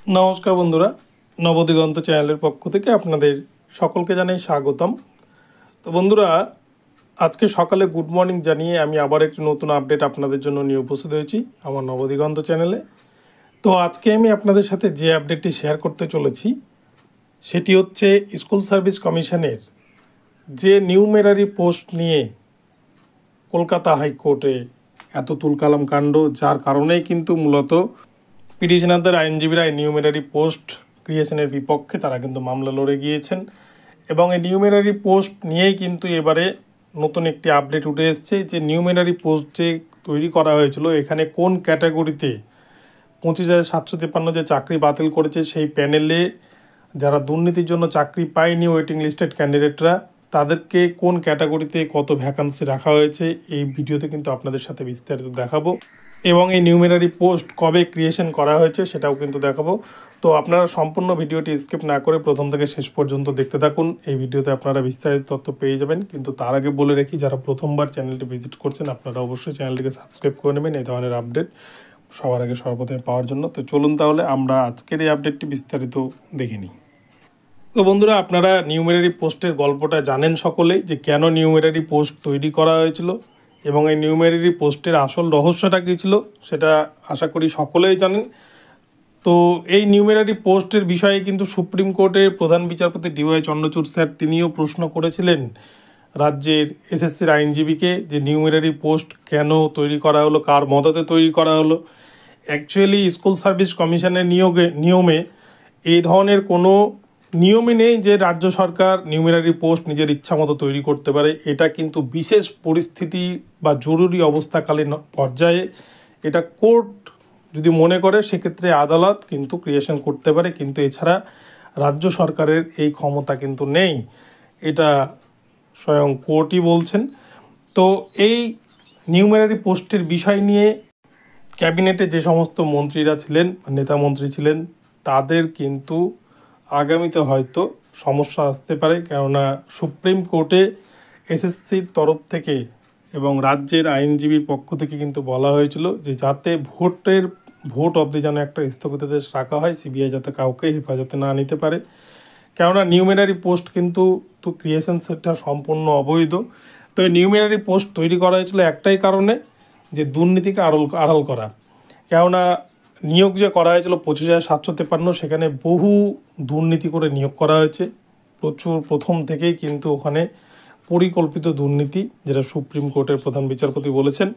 নমস্কার বন্ধুরা, নবদিগন্ত চ্যানেলের পক্ষ থেকে আপনাদের সকলকে জানাই স্বাগতম। তো বন্ধুরা, আজকে সকালে গুড মর্নিং জানিয়ে আমি আবার একটি নতুন আপডেট আপনাদের জন্য নিয়ে উপস্থিত হয়েছি আমার নবদিগন্ত চ্যানেলে। তো আজকে আমি আপনাদের সাথে যে আপডেটটি শেয়ার করতে চলেছি সেটি হচ্ছে স্কুল সার্ভিস কমিশনের যে নিউমেরারি পোস্ট নিয়ে কলকাতা হাইকোর্টে এত তুলকালাম কাণ্ড, যার কারণেই কিন্তু মূলত পিটিশনারদের আইনজীবীরা এই নিউমেরারি পোস্ট ক্রিয়েশনের বিপক্ষে তারা কিন্তু মামলা লড়ে গিয়েছেন এবং এই নিউমেরারি পোস্ট নিয়েই কিন্তু এবারে নতুন একটি আপডেট উঠে এসছে যে নিউমেরারি পোস্ট যে তৈরি করা হয়েছিল এখানে কোন ক্যাটাগরিতে 25,753 যে চাকরি বাতিল করেছে সেই প্যানেলে যারা দুর্নীতির জন্য চাকরি পায়নি ওয়েটিং লিস্টেড ক্যান্ডিডেটরা তাদেরকে কোন ক্যাটাগরিতে কত ভ্যাকান্সি রাখা হয়েছে এই ভিডিওতে কিন্তু আপনাদের সাথে বিস্তারিত দেখাবো এবং এই নিউমেরারি পোস্ট কবে ক্রিয়েশন করা হয়েছে সেটাও কিন্তু দেখাবো। তো আপনারা সম্পূর্ণ ভিডিওটি স্কিপ না করে প্রথম থেকে শেষ পর্যন্ত দেখতে থাকুন। এই ভিডিওতে আপনারা বিস্তারিত তথ্য পেয়ে যাবেন, কিন্তু তার আগে বলে রাখি যারা প্রথমবার চ্যানেলটি ভিজিট করছেন আপনারা অবশ্যই চ্যানেলটিকে সাবস্ক্রাইব করে নেবেন এই ধরনের আপডেট সবার আগে সর্বপ্রথমে পাওয়ার জন্য। তো চলুন তাহলে আমরা আজকের এই আপডেটটি বিস্তারিত দেখে নিই। তো বন্ধুরা, আপনারা নিউমেরারি পোস্টের গল্পটা জানেন সকলেই যে কেন নিউমেরারি পোস্ট তৈরি করা হয়েছিল এবং এই নিউমেরারি পোস্টের আসল রহস্যটা কী ছিল সেটা আশা করি সকলেই জানেন। তো এই নিউমেরারি পোস্টের বিষয়ে কিন্তু সুপ্রিম কোর্টের প্রধান বিচারপতি ডিওয়াই চন্দ্রচূড় স্যার তিনিও প্রশ্ন করেছিলেন রাজ্যের এসএসসির আইনজীবীকে যে নিউমেরারি পোস্ট কেন তৈরি করা হলো, কার মদতে তৈরি করা হলো। অ্যাকচুয়ালি স্কুল সার্ভিস কমিশনের নিয়মে এই ধরনের কোনো নিয়মই নেই যে রাজ্য সরকার নিউমেরারি পোস্ট নিজের ইচ্ছা মতো তৈরি করতে পারে। এটা কিন্তু বিশেষ পরিস্থিতি বা জরুরি অবস্থাকালীন পর্যায়ে এটা কোর্ট যদি মনে করে সেক্ষেত্রে আদালত কিন্তু ক্রিয়েশন করতে পারে, কিন্তু এছাড়া রাজ্য সরকারের এই ক্ষমতা কিন্তু নেই, এটা স্বয়ং কোর্টই বলছেন। তো এই নিউমেরারি পোস্টের বিষয় নিয়ে ক্যাবিনেটে যে সমস্ত মন্ত্রীরা ছিলেন, নেতা মন্ত্রী ছিলেন, তাদের কিন্তু আগামীতে হয়তো সমস্যা আসতে পারে, কেননা সুপ্রিম কোর্টে এসএসসির তরফ থেকে এবং রাজ্যের আইনজীবীর পক্ষ থেকে কিন্তু বলা হয়েছিল যে যাতে ভোট অবধি যেন একটা স্থগিতাদেশ রাখা হয়, সিবিআই যাতে কাউকে হেফাজতে না নিতে পারে, কেননা নিউমেরারি পোস্ট কিন্তু ক্রিয়েশন সেটা সম্পূর্ণ অবৈধ। তো এই নিউমেরারি পোস্ট তৈরি করা হয়েছিল একটাই কারণে, যে দুর্নীতিকে আড়াল করা। কেননা নিয়োগ যে করা হয়েছিল 25,753 সেখানে বহু দুর্নীতি করে নিয়োগ করা হয়েছে, প্রচুর প্রথম থেকেই কিন্তু ওখানে পরিকল্পিত দুর্নীতি, যেটা সুপ্রিম কোর্টের প্রধান বিচারপতি বলেছেন।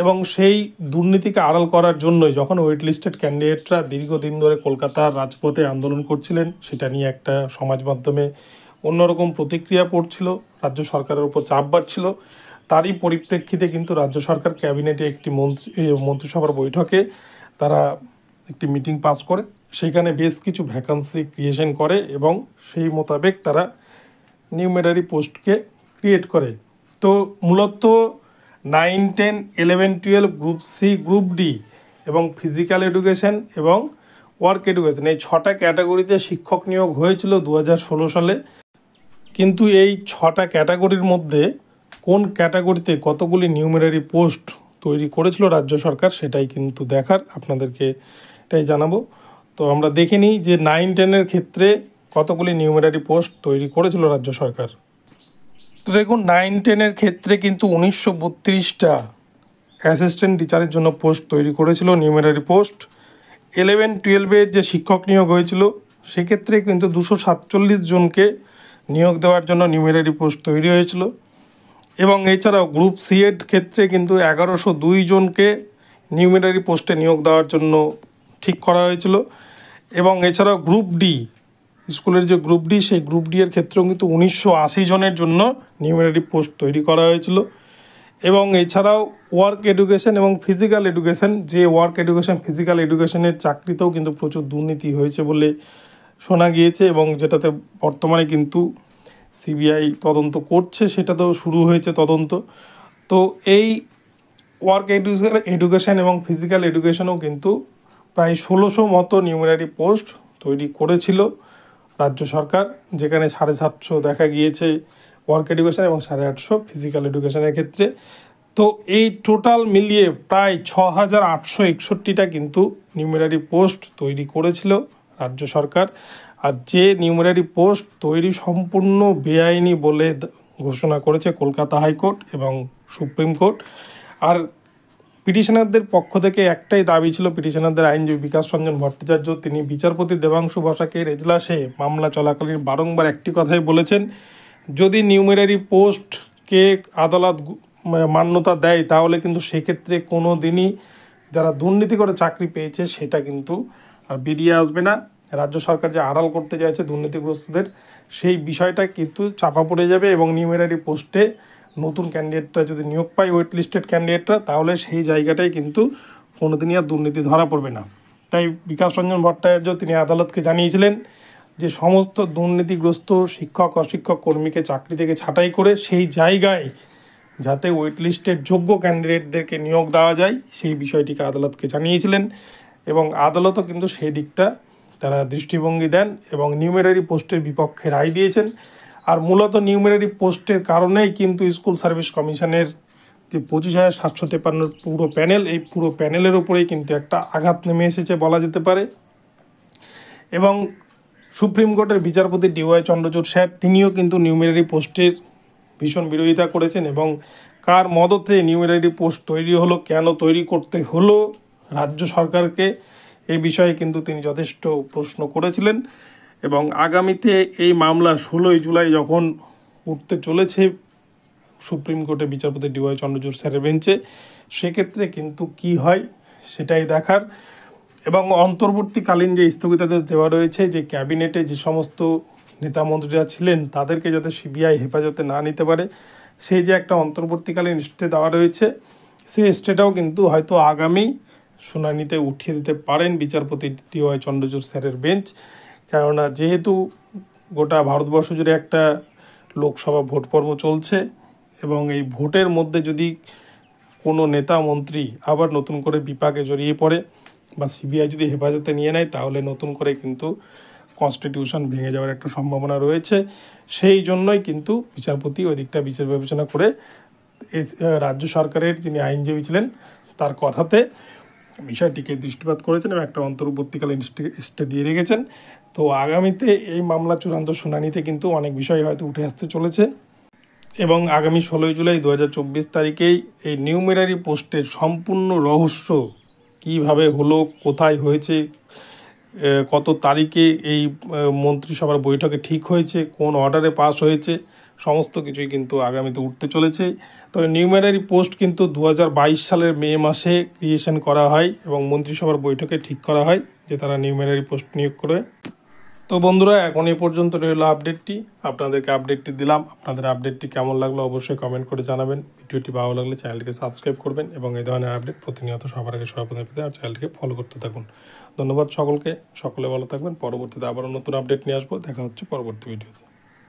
এবং সেই দুর্নীতিকে আড়াল করার জন্যই যখন ওয়েট লিস্টেড ক্যান্ডিডেটরা দীর্ঘদিন ধরে কলকাতার রাজপথে আন্দোলন করছিলেন, সেটা নিয়ে একটা সমাজ মাধ্যমে অন্যরকম প্রতিক্রিয়া পড়ছিল, রাজ্য সরকারের উপর চাপ বাড়ছিল, তারই পরিপ্রেক্ষিতে কিন্তু রাজ্য সরকার ক্যাবিনেটে একটি মন্ত্রিসভার বৈঠকে তারা একটি মিটিং পাস করে সেখানে বেশ কিছু ভ্যাকান্সি ক্রিয়েশন করে এবং সেই মোতাবেক তারা নিউমেরারি পোস্টকে ক্রিয়েট করে। তো মূলত 9, 10, 11, 12, গ্রুপ সি, গ্রুপ ডি এবং ফিজিক্যাল এডুকেশন এবং ওয়ার্ক এডুকেশন এই 6টা ক্যাটাগরিতে শিক্ষক নিয়োগ হয়েছিল 2016 সালে। কিন্তু এই 6টা ক্যাটাগরির মধ্যে কোন ক্যাটাগরিতে কতগুলি নিউমেরারি পোস্ট তৈরি করেছিল রাজ্য সরকার সেটাই কিন্তু দেখার, আপনাদেরকে এটাই জানাবো। তো আমরা দেখে নিই যে 9, 10-এর ক্ষেত্রে কতগুলি নিউমেরারি পোস্ট তৈরি করেছিল রাজ্য সরকার। তো দেখুন, 9, 10-এর ক্ষেত্রে কিন্তু 1932টা অ্যাসিস্ট্যান্ট টিচারের জন্য পোস্ট তৈরি করেছিল নিউমেরারি পোস্ট। 11, 12-এর যে শিক্ষক নিয়োগ হয়েছিল সেক্ষেত্রে কিন্তু 247 জনকে নিয়োগ দেওয়ার জন্য নিউমেরারি পোস্ট তৈরি হয়েছিল। এবং এছাড়াও গ্রুপ সি এর ক্ষেত্রে কিন্তু 1102 জনকে নিউমেরারি পোস্টে নিয়োগ দেওয়ার জন্য ঠিক করা হয়েছিল। এবং এছাড়াও গ্রুপ ডি, স্কুলের যে গ্রুপ ডি সেই গ্রুপ ডি এর ক্ষেত্রেও কিন্তু 1980 জনের জন্য নিউমেরারি পোস্ট তৈরি করা হয়েছিল। এবং এছাড়াও ওয়ার্ক এডুকেশন এবং ফিজিক্যাল এডুকেশন, যে ওয়ার্ক এডুকেশন ফিজিক্যাল এডুকেশনের চাকরিতেও কিন্তু প্রচুর দুর্নীতি হয়েছে বলে শোনা গিয়েছে এবং যেটাতে বর্তমানে কিন্তু সিবিআই তদন্ত করছে, সেটাতেও শুরু হয়েছে তদন্ত। তো এই ওয়ার্ক এডুকেশন এবং ফিজিক্যাল এডুকেশনও কিন্তু প্রায় 1600 মতো নিউমেরারি পোস্ট তৈরি করেছিল রাজ্য সরকার, যেখানে 750 দেখা গিয়েছে ওয়ার্ক এডুকেশন এবং 850 ফিজিক্যাল এডুকেশনের ক্ষেত্রে। তো এই টোটাল মিলিয়ে প্রায় 6,861টা কিন্তু নিউমেরারি পোস্ট তৈরি করেছিল রাজ্য সরকার। আর যে নিউমারারি পোস্ট তৈরি সম্পূর্ণ বেআইনি বলে ঘোষণা করেছে কলকাতা হাইকোর্ট এবং সুপ্রিম কোর্ট। আর পিটিশনারদের পক্ষ থেকে একটাই দাবি ছিল, পিটিশনারদের আইনজীবী বিকাশ রঞ্জন ভট্টাচার্য তিনি বিচারপতি দেবাংশু বসাকের এজলাসে মামলা চলাকালীন বারংবার একটি কথাই বলেছেন, যদি নিউমারারি পোস্টকে আদালত মান্যতা দেয় তাহলে কিন্তু সেক্ষেত্রে কোনো দিনই যারা দুর্নীতি করে চাকরি পেয়েছে সেটা কিন্তু বেরিয়ে আসবে না। রাজ্য সরকার যে আড়াল করতে চাইছে দুর্নীতিগ্রস্তদের, সেই বিষয়টা কিন্তু চাপা পড়ে যাবে এবং নিউমারারি পোস্টে নতুন ক্যান্ডিডেটরা যদি নিয়োগ পায়, ওয়েট লিস্টেড ক্যান্ডিডেটরা, তাহলে সেই জায়গাটায় কিন্তু কোনোদিনই আর দুর্নীতি ধরা পড়বে না। তাই বিকাশ রঞ্জন ভট্টাচার্য তিনি আদালতকে জানিয়েছিলেন যে সমস্ত দুর্নীতিগ্রস্ত শিক্ষক অশিক্ষক কর্মীকে চাকরি থেকে ছাঁটাই করে সেই জায়গায় যাতে ওয়েট লিস্টের যোগ্য ক্যান্ডিডেটদেরকে নিয়োগ দেওয়া যায় সেই বিষয়টিকে আদালতকে জানিয়েছিলেন এবং আদালতও কিন্তু সেই দিকটা তারা দৃষ্টিভঙ্গি দেন এবং নিউমারারি পোস্টের বিপক্ষে রায় দিয়েছেন। আর মূলত নিউমারারি পোস্টের কারণেই কিন্তু স্কুল সার্ভিস কমিশনের যে 25,753 পুরো প্যানেল, এই পুরো প্যানেলের উপরেই কিন্তু একটা আঘাত নেমে এসেছে বলা যেতে পারে। এবং সুপ্রিম কোর্টের বিচারপতি DY চন্দ্রচূড় স্যার তিনিও কিন্তু নিউমারারি পোস্টের ভীষণ বিরোধিতা করেছেন এবং কার মদতে নিউমারারি পোস্ট তৈরি হলো, কেন তৈরি করতে হলো রাজ্য সরকারকে, এই বিষয়ে কিন্তু তিনি যথেষ্ট প্রশ্ন করেছিলেন। এবং আগামীতে এই মামলা 16 জুলাই যখন উঠতে চলেছে সুপ্রিম কোর্টে বিচারপতি DY চন্দ্রচূড় স্যারের বেঞ্চে, সেক্ষেত্রে কিন্তু কি হয় সেটাই দেখার। এবং অন্তর্বর্তীকালীন যে স্থগিতাদেশ দেওয়া রয়েছে, যে ক্যাবিনেটে যে সমস্ত নেতামন্ত্রীরা ছিলেন তাদেরকে যাতে CBI হেফাজতে না নিতে পারে, সেই যে একটা অন্তর্বর্তীকালীন স্টে দেওয়া রয়েছে, সেই স্টেটাও কিন্তু হয়তো আগামী শুনানিতে উঠিয়ে দিতে পারেন বিচারপতি DY চন্দ্রচূড় স্যারের বেঞ্চ। কেননা যেহেতু গোটা ভারতবর্ষ জুড়ে একটা লোকসভা ভোট পর্ব চলছে এবং এই ভোটের মধ্যে যদি কোনো নেতা মন্ত্রী আবার নতুন করে বিপাকে জড়িয়ে পড়ে বা CBI যদি হেফাজতে নিয়ে নেয়, তাহলে নতুন করে কিন্তু কনস্টিটিউশন ভেঙে যাওয়ার একটা সম্ভাবনা রয়েছে। সেই জন্যই কিন্তু বিচারপতি ওই দিকটা বিচার বিবেচনা করে রাজ্য সরকারের যিনি আইনজীবী ছিলেন তার কথাতে বিষয়টিকে দৃষ্টিপাত করেছেন এবং একটা অন্তর্বর্তীকালীন স্টে দিয়ে রেখেছেন। তো আগামীতে এই মামলা চূড়ান্ত শুনানিতে কিন্তু অনেক বিষয় হয়তো উঠে আসতে চলেছে এবং আগামী 16 জুলাই 2024 তারিখেই এই নিউমারারি পোস্টের সম্পূর্ণ রহস্য কীভাবে হলো, কোথায় হয়েছে, কত তারিখে এই মন্ত্রিসভার বৈঠকে ঠিক হয়েছে, কোন অর্ডারে পাস হয়েছে, সমস্ত কিছুই কিন্তু আগামীতে উঠতে চলেছে। তো নিউমারারি পোস্ট কিন্তু 2022 সালের মে মাসে ক্রিয়েশন করা হয় এবং মন্ত্রিসভার বৈঠকে ঠিক করা হয় যে তারা নিউমারারি পোস্ট নিয়োগ করে। তো বন্ধুরা, এখন এই পর্যন্ত রইল আপডেটটি, আপনাদেরকে আপডেটটি দিলাম। আপনাদের আপডেটটি কেমন লাগলো অবশ্যই কমেন্ট করে জানাবেন। ভিডিওটি ভালো লাগলে চ্যানেলটিকে সাবস্ক্রাইব করবেন এবং এই ধরনের আপডেট প্রতিনিয়ত সবার আগে সর্বপ্রথম পেতে আর চ্যানেলটিকে ফলো করতে থাকুন। ধন্যবাদ সকলকে, সকলে ভালো থাকবেন। পরবর্তীতে আবারও নতুন আপডেট নিয়ে আসবো। দেখা হচ্ছে পরবর্তী ভিডিওতে।